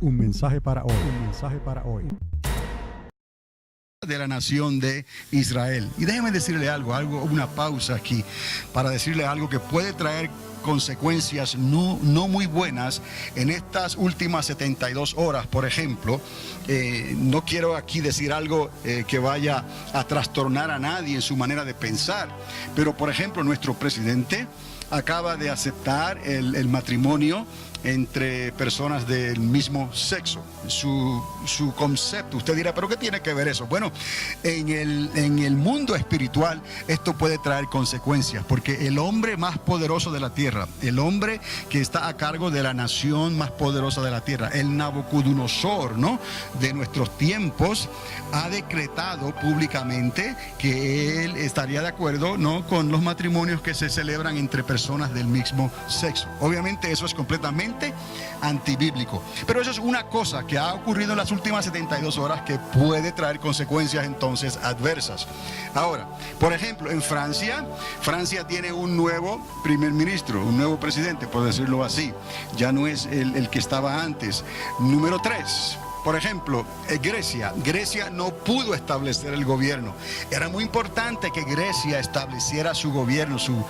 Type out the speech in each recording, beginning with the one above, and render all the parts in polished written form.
Un mensaje para hoy. Un mensaje para hoy. De la nación de Israel. Y déjeme decirle una pausa aquí, para decirle algo que puede traer consecuencias no muy buenas en estas últimas 72 horas. Por ejemplo, no quiero aquí decir algo que vaya a trastornar a nadie en su manera de pensar, pero por ejemplo nuestro presidente acaba de aceptar el matrimonio entre personas del mismo sexo. Su concepto, usted dirá, ¿pero qué tiene que ver eso? Bueno, en el mundo espiritual esto puede traer consecuencias, porque el hombre más poderoso de la tierra, el hombre que está a cargo de la nación más poderosa de la tierra, el Nabucodonosor, ¿no?, de nuestros tiempos, ha decretado públicamente que él estaría de acuerdo, ¿no?, con los matrimonios que se celebran entre personas del mismo sexo. Obviamente eso es completamente antibíblico, pero eso es una cosa que ha ocurrido en las últimas 72 horas que puede traer consecuencias entonces adversas. Ahora, por ejemplo, en Francia tiene un nuevo primer ministro, un nuevo presidente, por decirlo así. Ya no es el que estaba antes. Número 3. Por ejemplo, Grecia no pudo establecer el gobierno. Era muy importante que Grecia estableciera su gobierno, su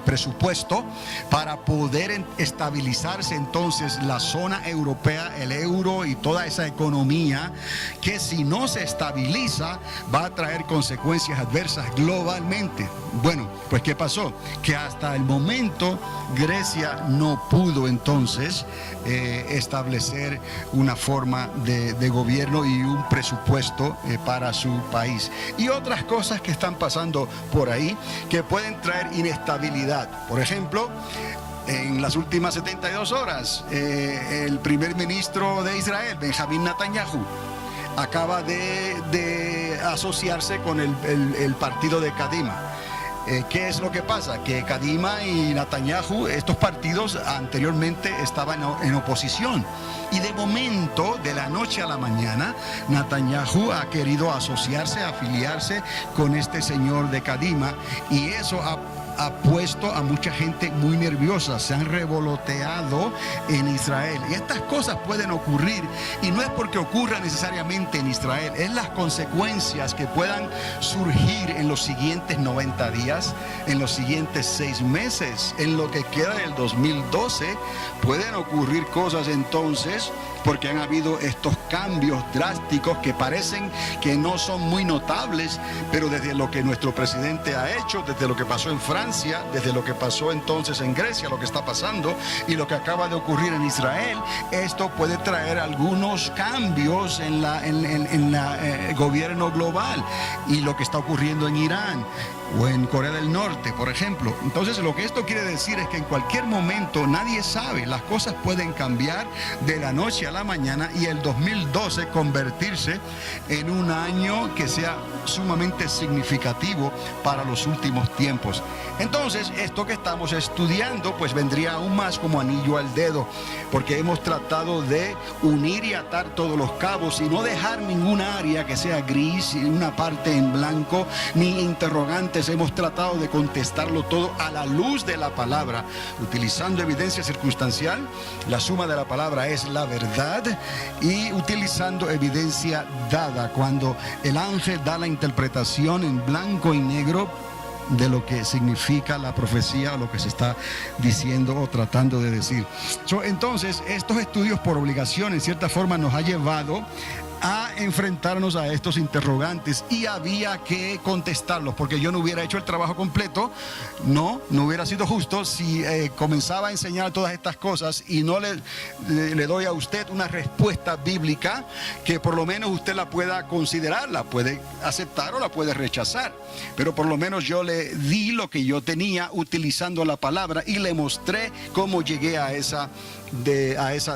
presupuesto, para poder estabilizarse entonces la zona europea, el euro y toda esa economía, que si no se estabiliza va a traer consecuencias adversas globalmente. Bueno, pues ¿qué pasó? Que hasta el momento Grecia no pudo entonces establecer una forma de gobierno y un presupuesto para su país. Y otras cosas que están pasando por ahí que pueden traer inestabilidad. Por ejemplo, en las últimas 72 horas, el primer ministro de Israel, Benjamín Netanyahu, acaba de asociarse con el partido de Kadima. ¿Qué es lo que pasa? Que Kadima y Netanyahu, estos partidos anteriormente estaban en oposición. Y de momento, de la noche a la mañana, Netanyahu ha querido asociarse, afiliarse con este señor de Kadima, y eso ha puesto a mucha gente muy nerviosa. Se han revoloteado en Israel, y estas cosas pueden ocurrir, y no es porque ocurra necesariamente en Israel, es las consecuencias que puedan surgir en los siguientes 90 días, en los siguientes 6 meses, en lo que queda del 2012. Pueden ocurrir cosas entonces, porque han habido estos cambios drásticos que parecen que no son muy notables, pero desde lo que nuestro presidente ha hecho, desde lo que pasó en Francia, desde lo que pasó entonces en Grecia, lo que está pasando y lo que acaba de ocurrir en Israel, esto puede traer algunos cambios en el gobierno global, y lo que está ocurriendo en Irán o en Corea del Norte, por ejemplo. Entonces, lo que esto quiere decir es que en cualquier momento, nadie sabe, las cosas pueden cambiar de la noche a la mañana, y el 2012 convertirse en un año que sea sumamente significativo para los últimos tiempos. Entonces, esto que estamos estudiando pues vendría aún más como anillo al dedo, porque hemos tratado de unir y atar todos los cabos y no dejar ninguna área que sea gris, una parte en blanco, ni interrogantes. Hemos tratado de contestarlo todo a la luz de la palabra, utilizando evidencia circunstancial. La suma de la palabra es la verdad, y utilizando evidencia dada, cuando el ángel da la interpretación en blanco y negro de lo que significa la profecía o lo que se está diciendo o tratando de decir. Entonces, estos estudios por obligación en cierta forma nos ha llevado a enfrentarnos a estos interrogantes, y había que contestarlos, porque yo no hubiera hecho el trabajo completo, no hubiera sido justo si comenzaba a enseñar todas estas cosas y no le doy a usted una respuesta bíblica que por lo menos usted la pueda considerar, la puede aceptar o la puede rechazar, pero por lo menos yo le di lo que yo tenía utilizando la palabra, y le mostré cómo llegué a esa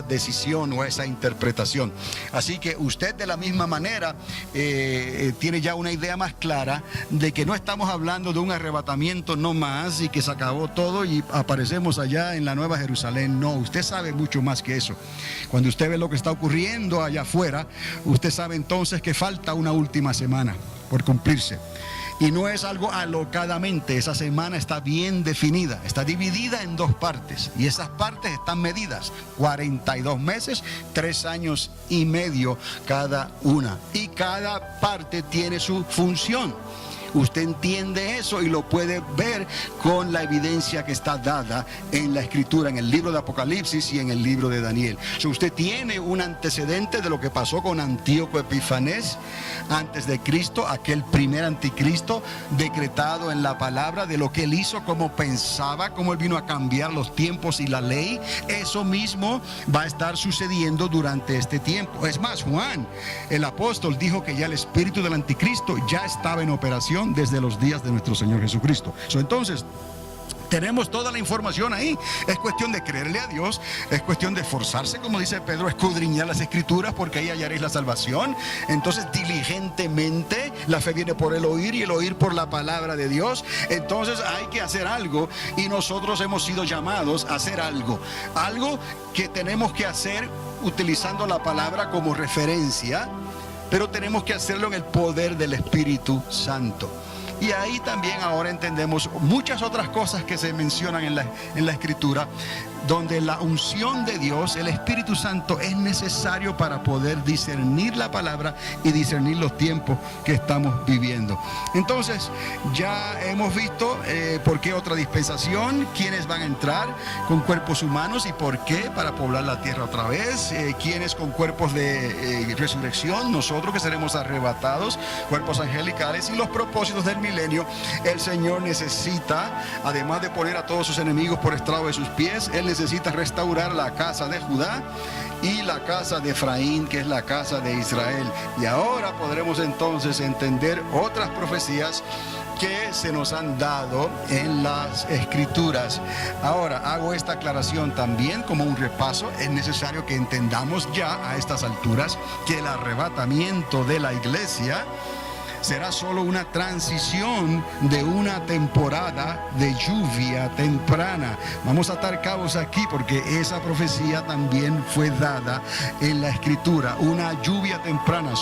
decisión o a esa interpretación. Así que usted, de la misma manera, tiene ya una idea más clara de que no estamos hablando de un arrebatamiento no más y que se acabó todo y aparecemos allá en la Nueva Jerusalén. No, usted sabe mucho más que eso. Cuando usted ve lo que está ocurriendo allá afuera, usted sabe entonces que falta una última semana por cumplirse. Y no es algo alocadamente, esa semana está bien definida, está dividida en 2 partes. Y esas partes están medidas, 42 meses, 3 años y medio cada una. Y cada parte tiene su función. Usted entiende eso y lo puede ver con la evidencia que está dada en la Escritura, en el libro de Apocalipsis y en el libro de Daniel. Usted tiene un antecedente de lo que pasó con Antíoco Epifanes antes de Cristo, aquel primer anticristo decretado en la palabra, de lo que él hizo, cómo pensaba, cómo él vino a cambiar los tiempos y la ley. Eso mismo va a estar sucediendo durante este tiempo. Es más, Juan, el apóstol, dijo que ya el espíritu del anticristo ya estaba en operación desde los días de nuestro Señor Jesucristo. Entonces, tenemos toda la información ahí. Es cuestión de creerle a Dios, es cuestión de esforzarse, como dice Pedro, escudriñar las Escrituras, porque ahí hallaréis la salvación. Entonces, diligentemente, la fe viene por el oír y el oír por la palabra de Dios. Entonces hay que hacer algo, y nosotros hemos sido llamados a hacer algo que tenemos que hacer utilizando la palabra como referencia, pero tenemos que hacerlo en el poder del Espíritu Santo. Y ahí también ahora entendemos muchas otras cosas que se mencionan en la Escritura, donde la unción de Dios, el Espíritu Santo, es necesario para poder discernir la palabra y discernir los tiempos que estamos viviendo. Entonces, ya hemos visto por qué otra dispensación, quiénes van a entrar con cuerpos humanos y por qué, para poblar la tierra otra vez, quiénes con cuerpos de resurrección, nosotros que seremos arrebatados, cuerpos angelicales, y los propósitos del milenio. El Señor necesita, además de poner a todos sus enemigos por estrado de sus pies, Él necesita restaurar la casa de Judá y la casa de Efraín, que es la casa de Israel. Y ahora podremos entonces entender otras profecías que se nos han dado en las Escrituras. Ahora hago esta aclaración también como un repaso. Es necesario que entendamos ya a estas alturas que el arrebatamiento de la iglesia será solo una transición de una temporada de lluvia temprana. Vamos a atar cabos aquí porque esa profecía también fue dada en la Escritura. Una lluvia temprana.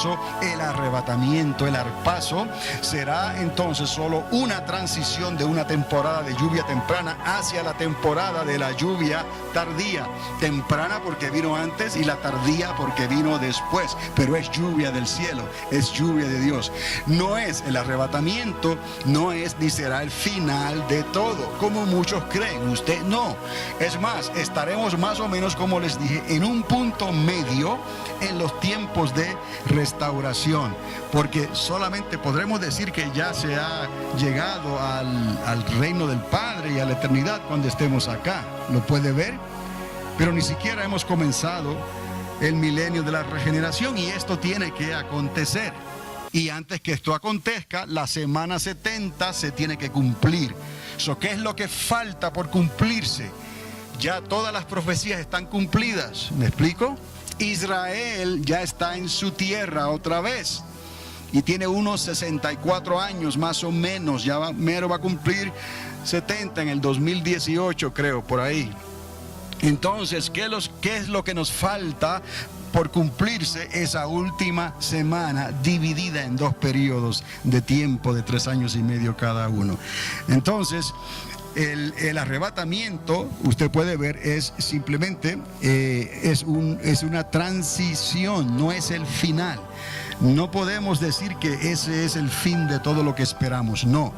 El arrebatamiento, el arpazo, será entonces solo una transición de una temporada de lluvia temprana hacia la temporada de la lluvia tardía. Temprana porque vino antes y la tardía porque vino después. Pero es lluvia del cielo, es lluvia de Dios. No es el arrebatamiento, no es ni será el final de todo, como muchos creen. Usted no. Es más, estaremos más o menos, como les dije, en un punto medio en los tiempos de restauración, porque solamente podremos decir que ya se ha llegado al reino del Padre y a la eternidad cuando estemos acá. ¿Lo puede ver? Pero ni siquiera hemos comenzado el milenio de la regeneración, y esto tiene que acontecer. Y antes que esto acontezca, la semana 70 se tiene que cumplir. ¿Qué es lo que falta por cumplirse? Ya todas las profecías están cumplidas. ¿Me explico? Israel ya está en su tierra otra vez. Y tiene unos 64 años más o menos. Ya mero va a cumplir 70 en el 2018, creo, por ahí. Entonces, ¿qué es lo que nos falta por cumplirse esa última semana, dividida en 2 periodos de tiempo de 3 años y medio cada uno? Entonces, el arrebatamiento, usted puede ver, es simplemente es una transición, no es el final. No podemos decir que ese es el fin de todo lo que esperamos. No,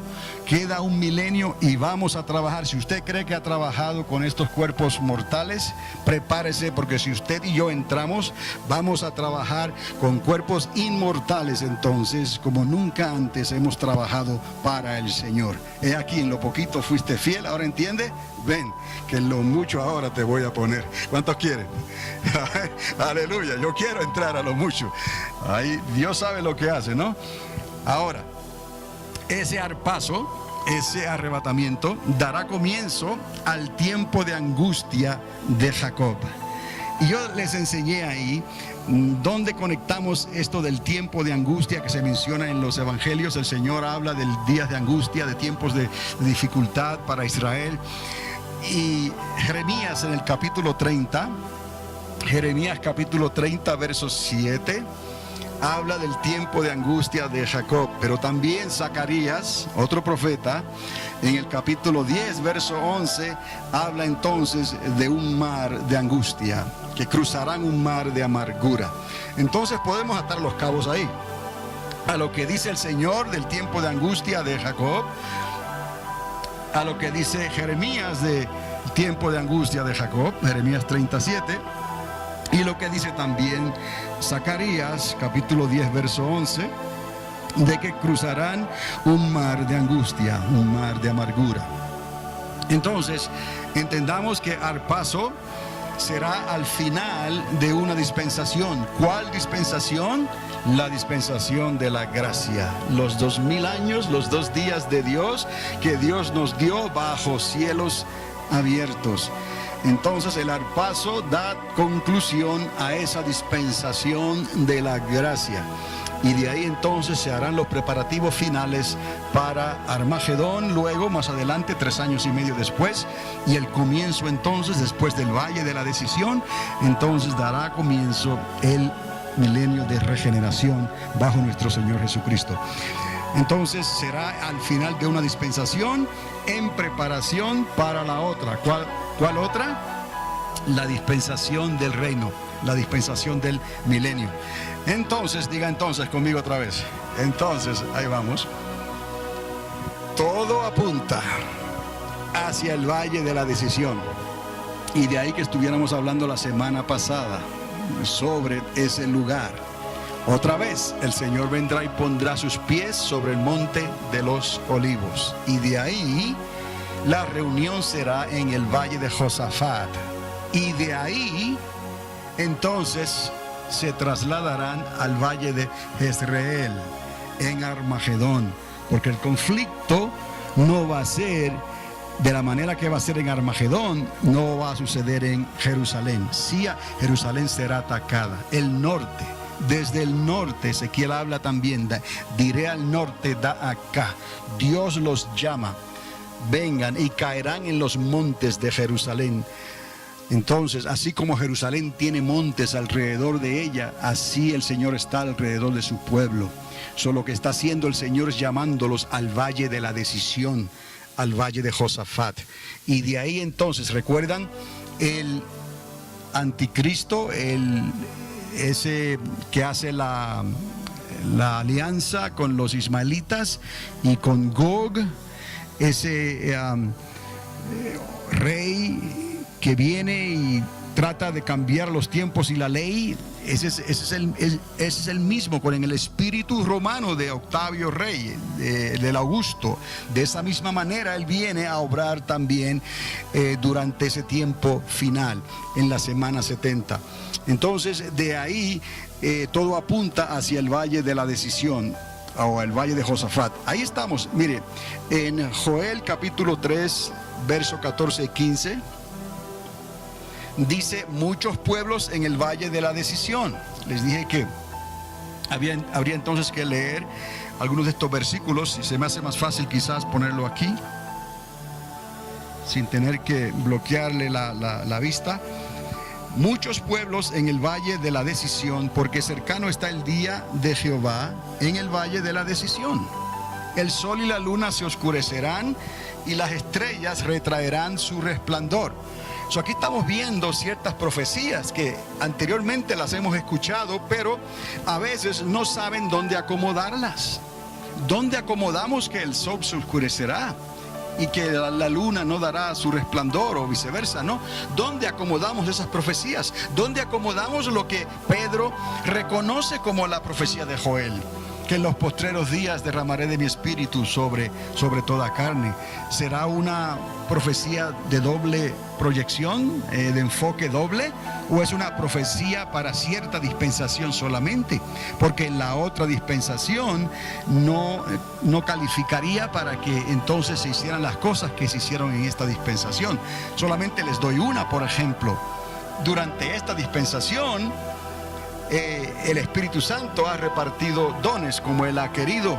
queda un milenio y vamos a trabajar. Si usted cree que ha trabajado con estos cuerpos mortales, prepárese, porque si usted y yo entramos, vamos a trabajar con cuerpos inmortales. Entonces, como nunca antes hemos trabajado para el Señor. He aquí, en lo poquito fuiste fiel, ahora entiende. Ven, que en lo mucho ahora te voy a poner. ¿Cuántos quieren? Aleluya, yo quiero entrar a lo mucho. Ahí Dios sabe lo que hace, ¿no? Ahora, ese arpazo, ese arrebatamiento, dará comienzo al tiempo de angustia de Jacob. Y yo les enseñé ahí donde conectamos esto del tiempo de angustia que se menciona en los evangelios. El Señor habla de días de angustia, de tiempos de dificultad para Israel. Y Jeremías en el capítulo 30, Jeremías capítulo 30, verso 7, habla del tiempo de angustia de Jacob, pero también Zacarías, otro profeta, en el capítulo 10, verso 11, habla entonces de un mar de angustia, que cruzarán un mar de amargura. Entonces podemos atar los cabos ahí, a lo que dice el Señor del tiempo de angustia de Jacob, a lo que dice Jeremías del tiempo de angustia de Jacob, Jeremías 37, y lo que dice también Zacarías, capítulo 10, verso 11, de que cruzarán un mar de angustia, un mar de amargura. Entonces, entendamos que Arpazo será al final de una dispensación. ¿Cuál dispensación? La dispensación de la gracia. Los 2000 años, los 2 días de Dios que Dios nos dio bajo cielos abiertos. Entonces el Arpazo da conclusión a esa dispensación de la gracia. Y de ahí entonces se harán los preparativos finales para Armagedón, luego más adelante 3 años y medio después, y el comienzo entonces después del Valle de la Decisión, entonces dará comienzo el milenio de regeneración bajo nuestro Señor Jesucristo. Entonces será al final de una dispensación en preparación para la otra. ¿Cuál otra? La dispensación del reino, la dispensación del milenio. Entonces, diga entonces conmigo otra vez. Entonces, ahí vamos. Todo apunta hacia el Valle de la Decisión. Y de ahí que estuviéramos hablando la semana pasada sobre ese lugar. Otra vez, el Señor vendrá y pondrá sus pies sobre el monte de los olivos. Y de ahí, la reunión será en el Valle de Josafat. Y de ahí, entonces, se trasladarán al Valle de Jezreel, en Armagedón. Porque el conflicto no va a ser de la manera que va a ser en Armagedón, no va a suceder en Jerusalén. Sí, Jerusalén será atacada. El norte. Desde el norte, Ezequiel habla también, diré al norte, da acá. Dios los llama, vengan y caerán en los montes de Jerusalén. Entonces, así como Jerusalén tiene montes alrededor de ella, así el Señor está alrededor de su pueblo. Solo que está haciendo el Señor es llamándolos al Valle de la Decisión, al Valle de Josafat. Y de ahí entonces, ¿recuerdan? El anticristo, ese que hace la alianza con los ismaelitas y con Gog, ese rey que viene y trata de cambiar los tiempos y la ley, ese es el mismo, con el espíritu romano de Octavio Rey, del Augusto. De esa misma manera él viene a obrar también durante ese tiempo final, en la semana 70. Entonces de ahí todo apunta hacia el Valle de la Decisión, o el Valle de Josafat. Ahí estamos, mire, en Joel capítulo 3, verso 14 y 15, dice muchos pueblos en el Valle de la Decisión. Les dije que habría entonces que leer algunos de estos versículos, y se me hace más fácil quizás ponerlo aquí, sin tener que bloquearle la vista. Muchos pueblos en el Valle de la Decisión, porque cercano está el día de Jehová en el Valle de la Decisión. El sol y la luna se oscurecerán y las estrellas retraerán su resplandor. Aquí estamos viendo ciertas profecías que anteriormente las hemos escuchado, pero a veces no saben dónde acomodarlas. ¿Dónde acomodamos que el sol se oscurecerá y que la luna no dará su resplandor, o viceversa, ¿no? ¿Dónde acomodamos esas profecías? ¿Dónde acomodamos lo que Pedro reconoce como la profecía de Joel? Que en los postreros días derramaré de mi espíritu sobre toda carne. ¿Será una profecía de doble proyección, de enfoque doble? ¿O es una profecía para cierta dispensación solamente? Porque en la otra dispensación no calificaría para que entonces se hicieran las cosas que se hicieron en esta dispensación. Solamente les doy una, por ejemplo. Durante esta dispensación, el Espíritu Santo ha repartido dones como Él ha querido,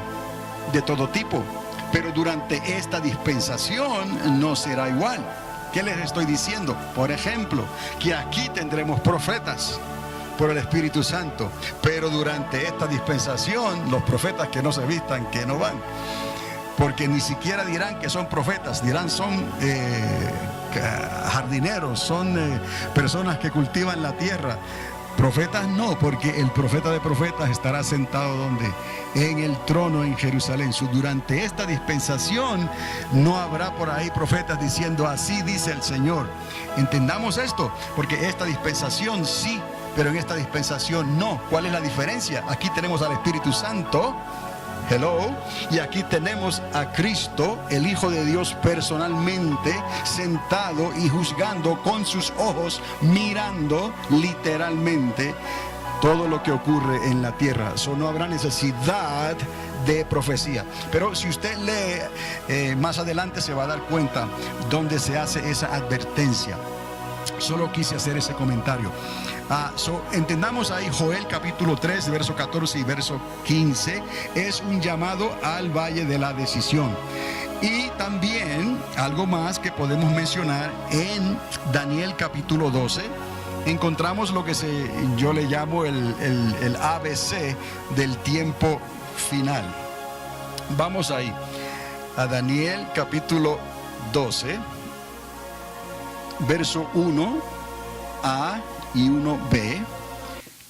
de todo tipo, pero durante esta dispensación no será igual. ¿Qué les estoy diciendo? Por ejemplo, que aquí tendremos profetas, por el Espíritu Santo. Pero durante esta dispensación, los profetas que no se vistan, que no van. Porque ni siquiera dirán que son profetas, dirán son jardineros, son personas que cultivan la tierra. Profetas no, porque el profeta de profetas estará sentado ¿dónde? En el trono en Jerusalén. Durante esta dispensación no habrá por ahí profetas diciendo así dice el Señor. Entendamos esto, porque esta dispensación sí, pero en esta dispensación no. ¿Cuál es la diferencia? Aquí tenemos al Espíritu Santo. Hello, y aquí tenemos a Cristo, el Hijo de Dios personalmente, sentado y juzgando con sus ojos, mirando literalmente todo lo que ocurre en la tierra. No habrá necesidad de profecía. Pero si usted lee más adelante se va a dar cuenta donde se hace esa advertencia. Solo quise hacer ese comentario. Entendamos ahí Joel capítulo 3, verso 14 y verso 15. Es un llamado al valle de la decisión. Y también algo más que podemos mencionar en Daniel capítulo 12. Encontramos lo que yo le llamo el ABC del tiempo final. Vamos ahí a Daniel capítulo 12, verso 1a y 1b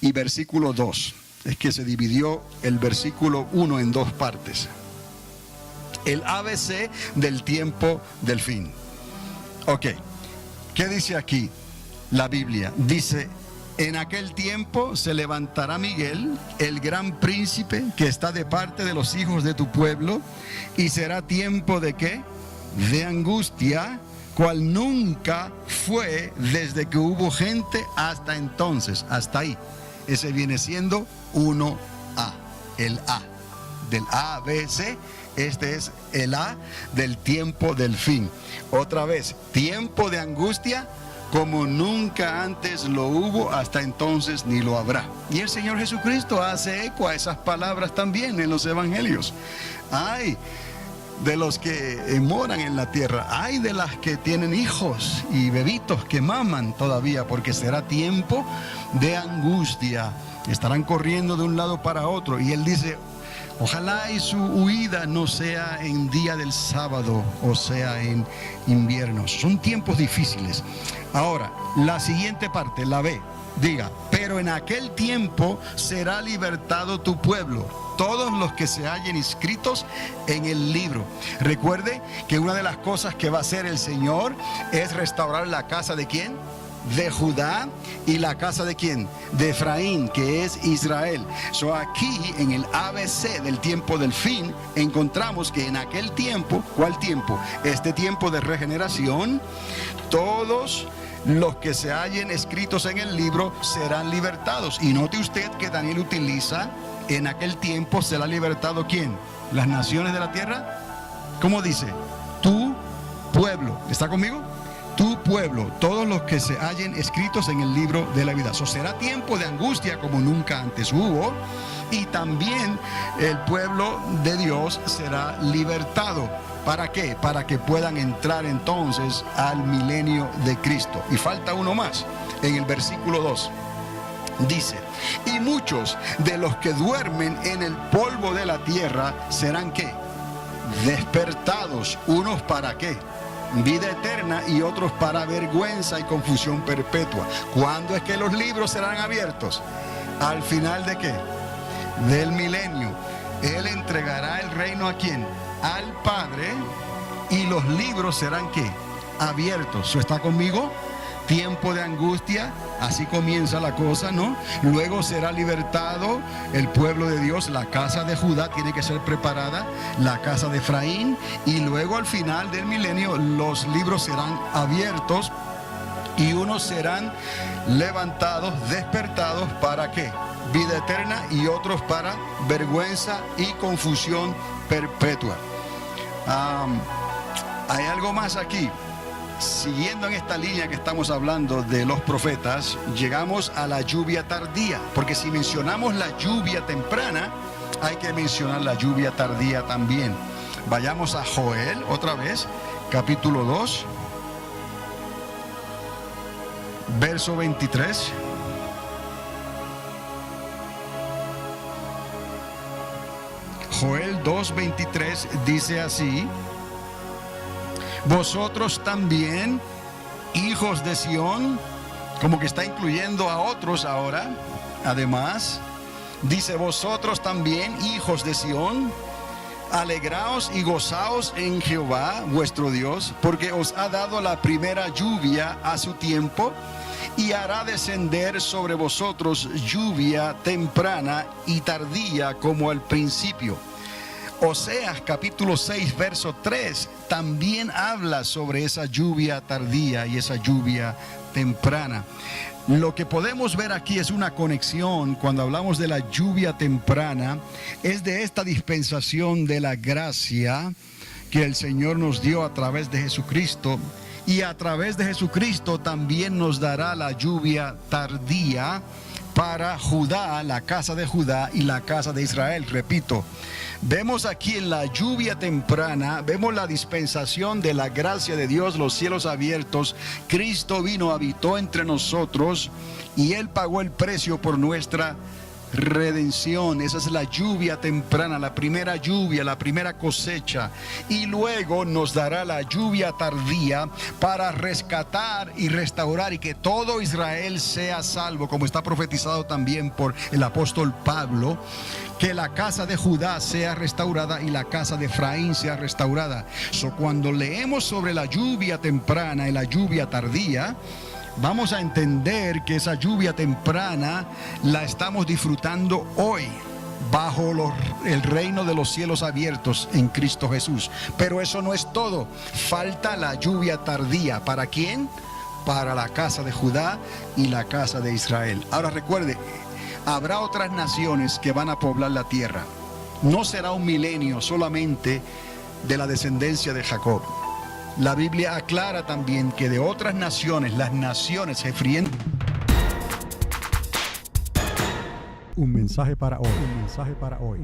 y versículo 2. Es que se dividió el versículo 1 en dos partes. El ABC del tiempo del fin. Ok, ¿qué dice aquí la Biblia? Dice: en aquel tiempo se levantará Miguel, el gran príncipe que está de parte de los hijos de tu pueblo, y será tiempo de ¿qué? De angustia, cual nunca fue desde que hubo gente hasta entonces. Hasta ahí. Ese viene siendo 1A, el A del A, B, C. Este es el A del tiempo del fin. Otra vez, tiempo de angustia como nunca antes lo hubo, hasta entonces ni lo habrá. Y el Señor Jesucristo hace eco a esas palabras también en los evangelios. Ay de los que moran en la tierra, hay de las que tienen hijos y bebitos que maman todavía, porque será tiempo de angustia. Estarán corriendo de un lado para otro. Y él dice: ojalá y su huida no sea en día del sábado, o sea en invierno. Son tiempos difíciles. Ahora, la siguiente parte, la B, diga: pero en aquel tiempo será libertado tu pueblo, todos los que se hallen inscritos en el libro. Recuerde que una de las cosas que va a hacer el Señor es restaurar la casa de ¿quién? De Judá, y la casa de ¿quién? De Efraín, que es Israel. Aquí en el ABC del tiempo del fin encontramos que en aquel tiempo, ¿cuál tiempo? Este tiempo de regeneración, todos los que se hallen escritos en el libro serán libertados. Y note usted que Daniel utiliza: en aquel tiempo será libertado ¿quién? Las naciones de la tierra. ¿Cómo dice? Tu pueblo. ¿Está conmigo? Tu pueblo, todos los que se hallen escritos en el libro de la vida. Será tiempo de angustia como nunca antes hubo. Y también el pueblo de Dios será libertado. ¿Para qué? Para que puedan entrar entonces al milenio de Cristo. Y falta uno más en el versículo 2. Dice: y muchos de los que duermen en el polvo de la tierra serán ¿qué? Despertados. Unos para ¿qué? Vida eterna, y otros para vergüenza y confusión perpetua. ¿Cuándo es que los libros serán abiertos? Al final de ¿qué? Del milenio. Él entregará el reino ¿a quién? Al Padre, y los libros serán ¿qué? Abiertos. ¿Está conmigo? Tiempo de angustia, así comienza la cosa, ¿no? Luego será libertado el pueblo de Dios. La casa de Judá tiene que ser preparada, la casa de Efraín, y luego al final del milenio los libros serán abiertos y unos serán levantados, despertados, ¿para qué? Vida eterna, y otros para vergüenza y confusión perpetua. Hay algo más aquí. Siguiendo en esta línea que estamos hablando de los profetas, llegamos a la lluvia tardía, porque si mencionamos la lluvia temprana, hay que mencionar la lluvia tardía también. Vayamos a Joel otra vez, capítulo 2, verso 23. Joel 2:23 dice así: vosotros también, hijos de Sión, como que está incluyendo a otros ahora. Además, dice: vosotros también, hijos de Sión, alegraos y gozaos en Jehová vuestro Dios, porque os ha dado la primera lluvia a su tiempo, y hará descender sobre vosotros lluvia temprana y tardía como al principio. Oseas capítulo 6 verso 3 también habla sobre esa lluvia tardía y esa lluvia temprana. Lo que podemos ver aquí es una conexión cuando hablamos de la lluvia temprana, es de esta dispensación de la gracia que el Señor nos dio a través de Jesucristo, y a través de Jesucristo también nos dará la lluvia tardía para Judá, la casa de Judá y la casa de Israel. Repito, vemos aquí en la lluvia temprana, vemos la dispensación de la gracia de Dios, los cielos abiertos. Cristo vino, habitó entre nosotros y Él pagó el precio por nuestra redención. Esa es la lluvia temprana, la primera lluvia, la primera cosecha. Y luego nos dará la lluvia tardía para rescatar y restaurar y que todo Israel sea salvo, como está profetizado también por el apóstol Pablo, que la casa de Judá sea restaurada y la casa de Efraín sea restaurada. Cuando leemos sobre la lluvia temprana y la lluvia tardía, vamos a entender que esa lluvia temprana la estamos disfrutando hoy bajo el reino de los cielos abiertos en Cristo Jesús. Pero eso no es todo. Falta la lluvia tardía. ¿Para quién? Para la casa de Judá y la casa de Israel. Ahora recuerde, habrá otras naciones que van a poblar la tierra. No será un milenio solamente de la descendencia de Jacob. La Biblia aclara también que de otras naciones, las naciones se fríen. Un mensaje para hoy. Un mensaje para hoy.